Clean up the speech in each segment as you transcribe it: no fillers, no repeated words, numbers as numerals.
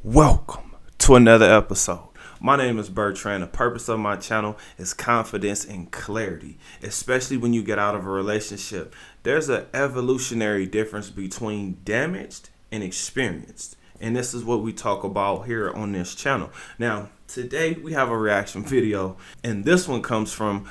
Welcome to another episode. My name is Bertrand. The purpose of my channel is confidence and clarity, especially when you get out of a relationship. There's an evolutionary difference between damaged and experienced. And this is what we talk about here on this channel. Now, today we have a reaction video, and this one comes from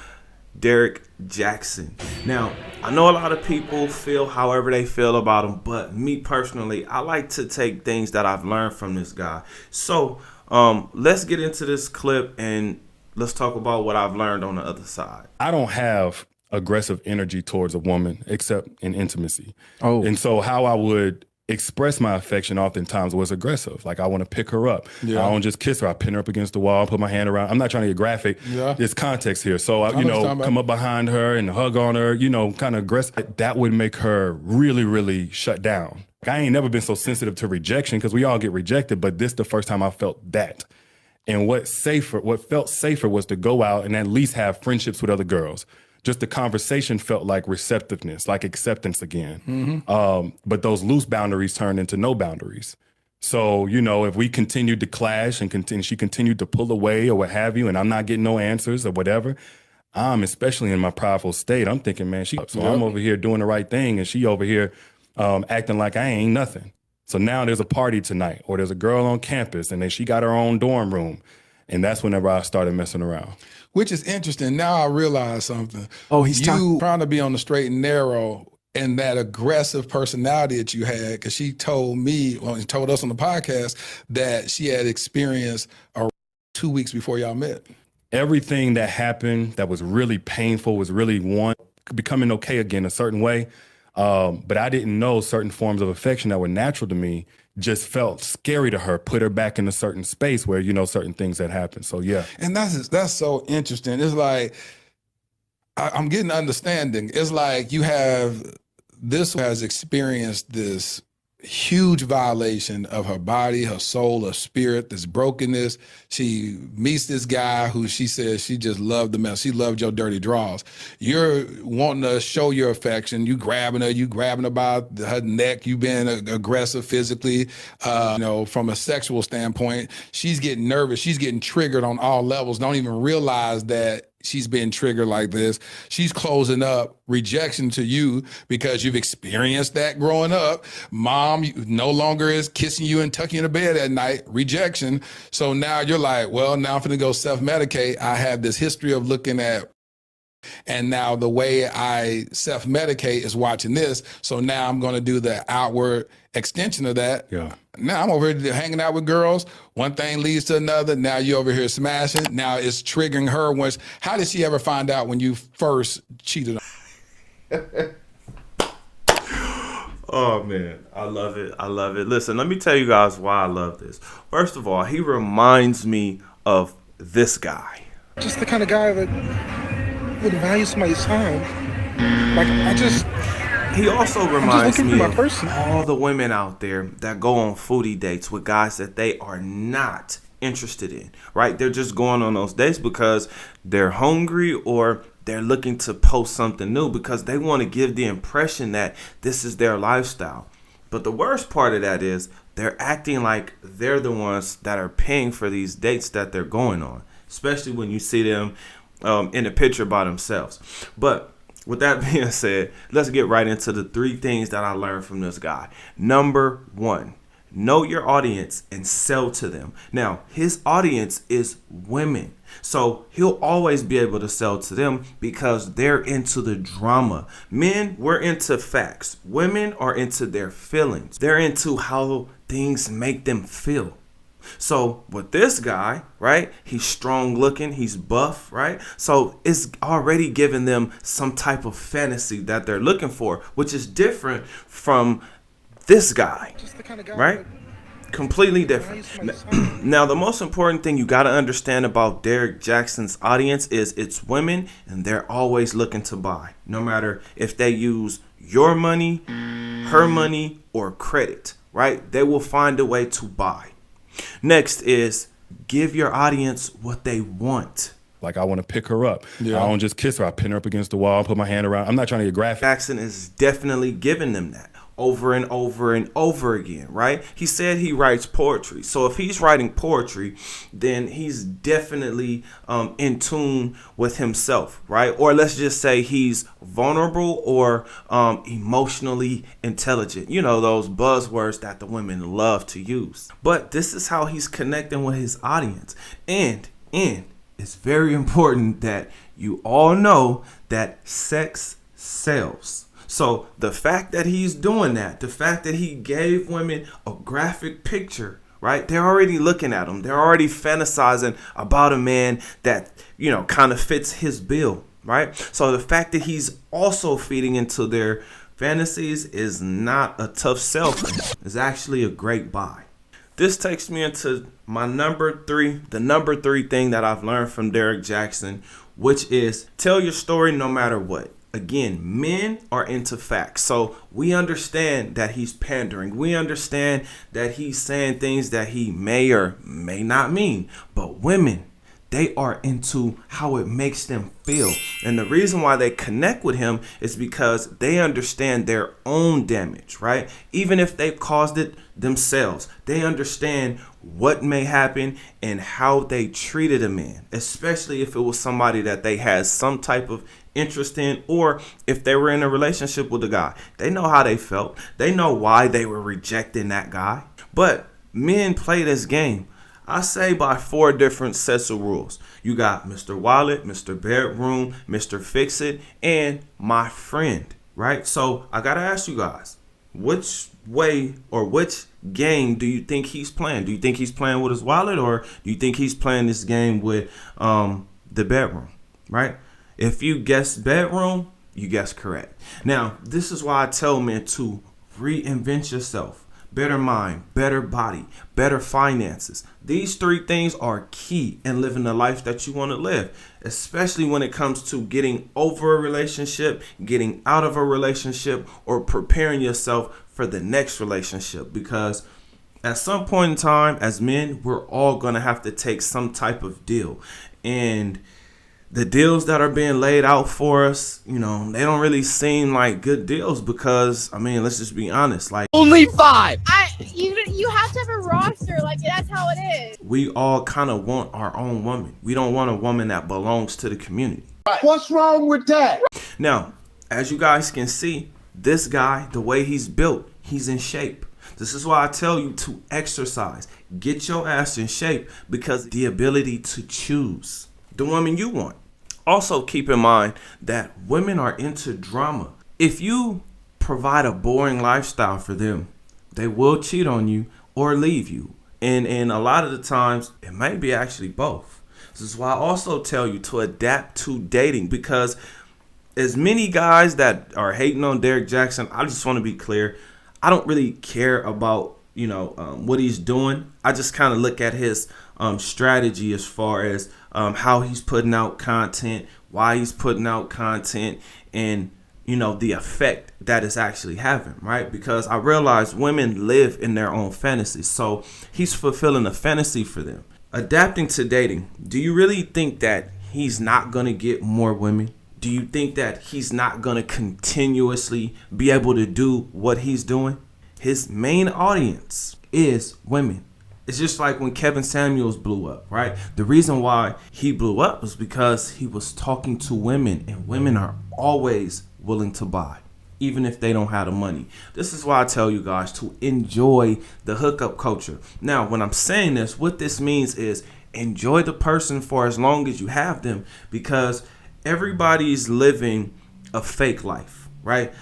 Derrick Jaxn. Now, I know a lot of people feel however they feel about him, but me personally, I like to take things that I've learned from this guy. So, let's get into this clip and let's talk about what I've learned on the other side. I don't have aggressive energy towards a woman except in intimacy. And so how I would express my affection oftentimes was aggressive. Like I want to pick her up. I don't just kiss her. I pin her up against the wall, put my hand around. I'm not trying to get graphic. There's context here. So, I come up behind her and hug on her, kind of aggressive. That would make her really, really shut down. I ain't never been so sensitive to rejection because we all get rejected, but this the first time I felt that. And what felt safer was to go out and at least have friendships with other girls. Just the conversation felt like receptiveness, like acceptance again. But those loose boundaries turned into no boundaries. So, if we continued to clash and she continued to pull away or what have you, and I'm not getting no answers or whatever, I'm especially in my prideful state. I'm thinking, man, I'm over here doing the right thing and she over here acting like I ain't nothing. So now there's a party tonight or there's a girl on campus and then she got her own dorm room. And that's whenever I started messing around. Which is interesting. Now I realize something. He's trying to be on the straight and narrow, and that aggressive personality that you had, because she told me, she told us on the podcast that she had experienced 2 weeks before y'all met. Everything that happened that was really painful was really becoming okay again a certain way. But I didn't know certain forms of affection that were natural to me just felt scary to her, put her back in a certain space where, certain things that happened. So, yeah. And that's so interesting. It's like, I'm getting understanding. It's like this has experienced this huge violation of her body, her soul, her spirit, this brokenness. She meets this guy who she says she just loved the mess. She loved your dirty draws. You're wanting to show your affection. You grabbing her by her neck. You being aggressive physically. From a sexual standpoint, she's getting nervous. She's getting triggered on all levels. Don't even realize that she's been triggered like this. She's closing up rejection to you because you've experienced that growing up. Mom no longer is kissing you and tucking you in the bed at night, rejection. So now you're like, well, now I'm finna go self-medicate. I have this history of looking at, and now the way I self-medicate is watching this. So now I'm gonna do the outward extension of that. Yeah. Now I'm over here hanging out with girls. One thing leads to another. Now you're over here smashing. Now it's triggering her. How did she ever find out when you first cheated on her? Oh, man. I love it. I love it. Listen, let me tell you guys why I love this. First of all, he reminds me of this guy. Just the kind of guy that would value somebody's time. He also reminds me of person. all the women out there that go on foodie dates with guys that they are not interested in, right? They're just going on those dates because they're hungry or they're looking to post something new because they want to give the impression that this is their lifestyle. But the worst part of that is they're acting like they're the ones that are paying for these dates that they're going on, especially when you see them in a picture by themselves. But with that being said, let's get right into the 3 things that I learned from this guy. Number 1, know your audience and sell to them. Now, his audience is women. So he'll always be able to sell to them because they're into the drama. Men, we're into facts. Women are into their feelings. They're into how things make them feel. So with this guy, right, he's strong looking, he's buff, right? So it's already giving them some type of fantasy that they're looking for, which is different from this guy, right? Completely different. Now, the most important thing you got to understand about Derrick Jaxn's audience is it's women and they're always looking to buy, no matter if they use your money, her money, or credit, right? They will find a way to buy. Next is give your audience what they want. Like I want to pick her up. I don't just kiss her. I pin her up against the wall, put my hand around. I'm not trying to get graphic. Jaxn is definitely giving them that. over and over and over again, right? He said he writes poetry. So if he's writing poetry, then he's definitely in tune with himself, right? Or let's just say he's vulnerable or emotionally intelligent. You know, those buzzwords that the women love to use. But this is how he's connecting with his audience. And it's very important that you all know that sex sells. So the fact that he's doing that, the fact that he gave women a graphic picture, right? They're already looking at him. They're already fantasizing about a man that, you know, kind of fits his bill, right? So the fact that he's also feeding into their fantasies is not a tough sell for him. It's actually a great buy. This takes me into my number 3, the number 3 thing that I've learned from Derrick Jaxn, which is tell your story no matter what. Again, men are into facts. So we understand that he's pandering. We understand that he's saying things that he may or may not mean. But women, they are into how it makes them feel. And the reason why they connect with him is because they understand their own damage, right? Even if they've caused it themselves, they understand what may happen and how they treated a man, especially if it was somebody that they had some type of interest in, or if they were in a relationship with a guy. They know how they felt. They know why they were rejecting that guy. But men play this game, I say, by 4 different sets of rules. You got Mr. Wallet, Mr. Bedroom, Mr. Fix-It, and my friend, right? So I gotta ask you guys, which way or which game do you think he's playing? Do you think he's playing with his wallet, or do you think he's playing this game with the bedroom, right? If you guess bedroom, you guess correct. Now, this is why I tell men to reinvent yourself. Better mind, better body, better finances. These 3 things are key in living the life that you want to live, especially when it comes to getting over a relationship, getting out of a relationship, or preparing yourself for the next relationship. Because at some point in time, as men, we're all going to have to take some type of deal. And the deals that are being laid out for us, you know, they don't really seem like good deals because, I mean, let's just be honest. Like, only 5. You have to have a roster. Like, that's how it is. We all kind of want our own woman. We don't want a woman that belongs to the community. What's wrong with that? Now, as you guys can see, this guy, the way he's built, he's in shape. This is why I tell you to exercise. Get your ass in shape, because the ability to choose the woman you want. Also, keep in mind that women are into drama. If you provide a boring lifestyle for them, they will cheat on you or leave you. And a lot of the times, it may be actually both. This is why I also tell you to adapt to dating, because as many guys that are hating on Derrick Jaxn, I just want to be clear. I don't really care about, what he's doing. I just kind of look at his strategy as far as how he's putting out content, why he's putting out content, and the effect that it's actually having, right? Because I realize women live in their own fantasies, so he's fulfilling a fantasy for them. Adapting to dating. Do you really think that he's not going to get more women? Do you think that he's not going to continuously be able to do what he's doing? His main audience is women. It's just like when Kevin Samuels blew up, right? The reason why he blew up was because he was talking to women, and women are always willing to buy, even if they don't have the money. This is why I tell you guys to enjoy the hookup culture. Now, when I'm saying this, what this means is enjoy the person for as long as you have them, because everybody's living a fake life, right?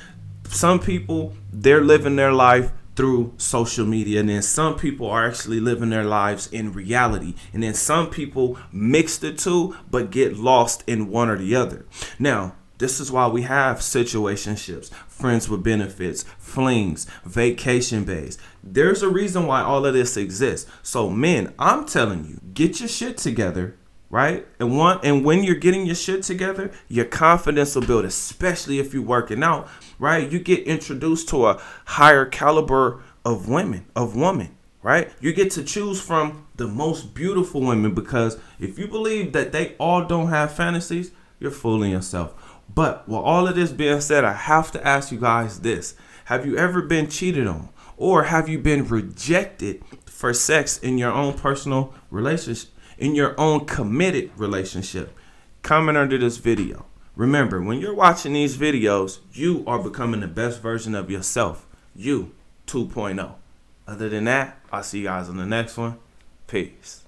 Some people, they're living their life through social media, and then some people are actually living their lives in reality, and then some people mix the two but get lost in one or the other. Now, this is why we have situationships, friends with benefits, flings, vacation bays. There's a reason why all of this exists. So men, I'm telling you, get your shit together, right? And when you're getting your shit together, your confidence will build, especially if you're working out, right? You get introduced to a higher caliber of women, right? You get to choose from the most beautiful women, because if you believe that they all don't have fantasies, you're fooling yourself. But with all of this being said, I have to ask you guys this. Have you ever been cheated on? Or have you been rejected for sex in your own personal relationship, in your own committed relationship? Comment under this video. Remember, when you're watching these videos, you are becoming the best version of yourself. You 2.0. Other than that, I'll see you guys on the next one. Peace.